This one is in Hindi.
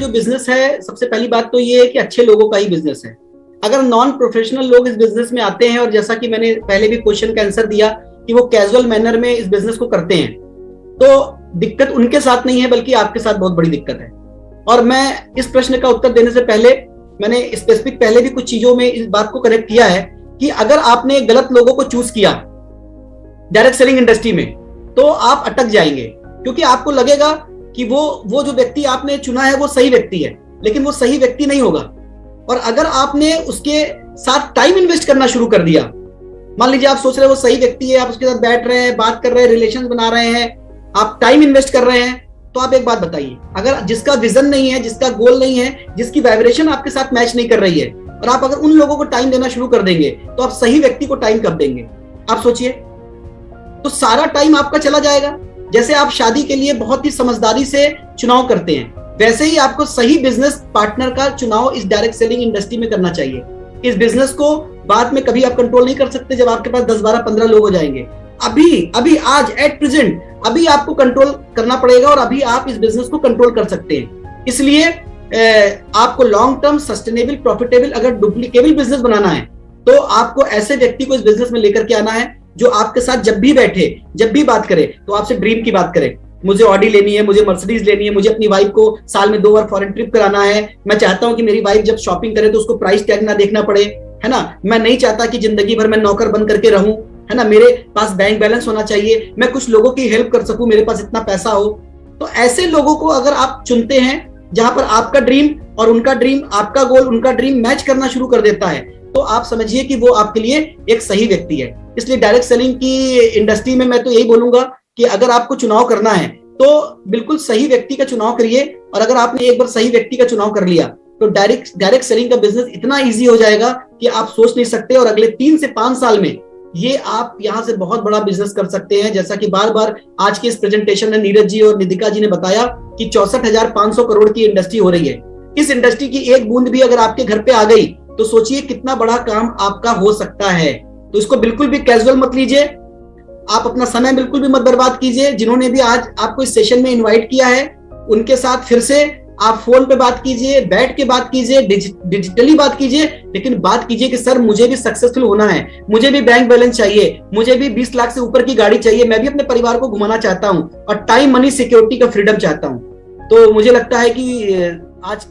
जो बिजनेस है, सबसे पहली बात तो ये है कि अच्छे लोगों का ही बिजनेस है। अगर नॉन प्रोफेशनल लोग इस बिजनेस में आते हैं, और जैसा कि मैंने पहले भी क्वेश्चन का आंसर दिया कि वो कैजुअल मैनर में इस बिजनेस को करते हैं, तो दिक्कत उनके साथ नहीं है बल्कि आपके साथ बहुत बड़ी दिक्कत है। और मैं इस प्रश्न का उत्तर देने से पहले मैंने स्पेसिफिक पहले भी कुछ चीजों में इस बात को कनेक्ट किया है कि अगर आपने गलत लोगों को चूज किया डायरेक्ट सेलिंग इंडस्ट्री में, तो आप अटक जाएंगे, क्योंकि आपको लगेगा कि वो जो व्यक्ति आपने चुना है वो सही व्यक्ति है, लेकिन वो सही व्यक्ति नहीं होगा। और अगर आपने उसके साथ टाइम इन्वेस्ट करना शुरू कर दिया, मान लीजिए आप सोच रहे हैं वो सही व्यक्ति है, आप उसके साथ बैठ रहे हैं, बात कर रहे हैं, रिलेशन बना रहे हैं, आप टाइम इन्वेस्ट कर रहे हैं, तो आप एक बात बताइए, अगर जिसका विजन नहीं है, जिसका गोल नहीं है, जिसकी वाइब्रेशन आपके साथ मैच नहीं कर रही है, और आप अगर उन लोगों को टाइम देना शुरू कर देंगे, तो आप सही व्यक्ति को टाइम कब देंगे? आप सोचिए। तो सारा टाइम आपका चला जाएगा। जैसे आप शादी के लिए बहुत ही समझदारी से चुनाव करते हैं, वैसे ही आपको सही बिजनेस पार्टनर का चुनाव इस डायरेक्ट सेलिंग इंडस्ट्री में करना चाहिए। इस बिजनेस को बाद में कभी आप कंट्रोल नहीं कर सकते, जब आपके पास 10, 12, 15 लोग हो जाएंगे। अभी आज एट प्रेजेंट अभी आपको कंट्रोल करना पड़ेगा, और अभी आप इस बिजनेस को कंट्रोल कर सकते हैं। इसलिए आपको लॉन्ग टर्म सस्टेनेबल प्रॉफिटेबल अगर डुप्लीकेबल बिजनेस बनाना है, तो आपको ऐसे व्यक्ति को इस बिजनेस में लेकर के आना है जो आपके साथ जब भी बैठे, जब भी बात करे, तो आपसे ड्रीम की बात करे। मुझे ऑडी लेनी है, मुझे मर्सिडीज लेनी है, मुझे अपनी वाइफ को साल में 2 बार फॉरेन ट्रिप कराना है, मैं चाहता हूं कि मेरी वाइफ जब शॉपिंग करे तो उसको प्राइस टैग ना देखना पड़े, है ना, मैं नहीं चाहता कि जिंदगी भर मैं नौकर बन करके रहूं, है ना, मेरे पास बैंक बैलेंस होना चाहिए, मैं कुछ लोगों की हेल्प कर सकूं, मेरे पास इतना पैसा हो। तो ऐसे लोगों को अगर आप चुनते हैं जहां पर आपका ड्रीम और उनका ड्रीम, आपका गोल उनका ड्रीम मैच करना शुरू कर देता है, तो आप समझिए कि वो आपके लिए एक सही व्यक्ति है। इसलिए डायरेक्ट सेलिंग की इंडस्ट्री में मैं तो यही बोलूंगा कि अगर आपको चुनाव करना है तो बिल्कुल सही व्यक्ति का चुनाव करिए, और अगर आपने एक बार सही व्यक्ति का चुनाव कर लिया तो डायरेक्ट सेलिंग का बिजनेस इतना इजी हो जाएगा कि आप सोच नहीं सकते। और अगले 3 से 5 साल में ये आप यहां से बहुत बड़ा बिजनेस कर सकते हैं। जैसा कि बार बार आज के इस प्रेजेंटेशन में नीरज जी और निधिका जी ने बताया कि 64,500 करोड़ की इंडस्ट्री हो रही है। इस इंडस्ट्री की एक बूंद भी अगर आपके घर पे आ गई तो सोचिए कितना बड़ा काम आपका हो सकता है। तो इसको बिल्कुल भी कैजुअल मत लीजिए, आप अपना समय बिल्कुल भी मत बर्बाद कीजिए। जिन्होंने भी आज आपको इस सेशन में इनवाइट किया है, उनके साथ फिर से आप फोन पे बात कीजिए, बैठ के बात कीजिए, डिजिटली बात कीजिए, लेकिन बात कीजिए कि सर मुझे भी सक्सेसफुल होना है, मुझे भी बैंक बैलेंस चाहिए, मुझे भी 20 लाख से ऊपर की गाड़ी चाहिए, मैं भी अपने परिवार को घुमाना चाहता हूं और टाइम मनी सिक्योरिटी का फ्रीडम चाहता हूं। तो मुझे लगता है कि आज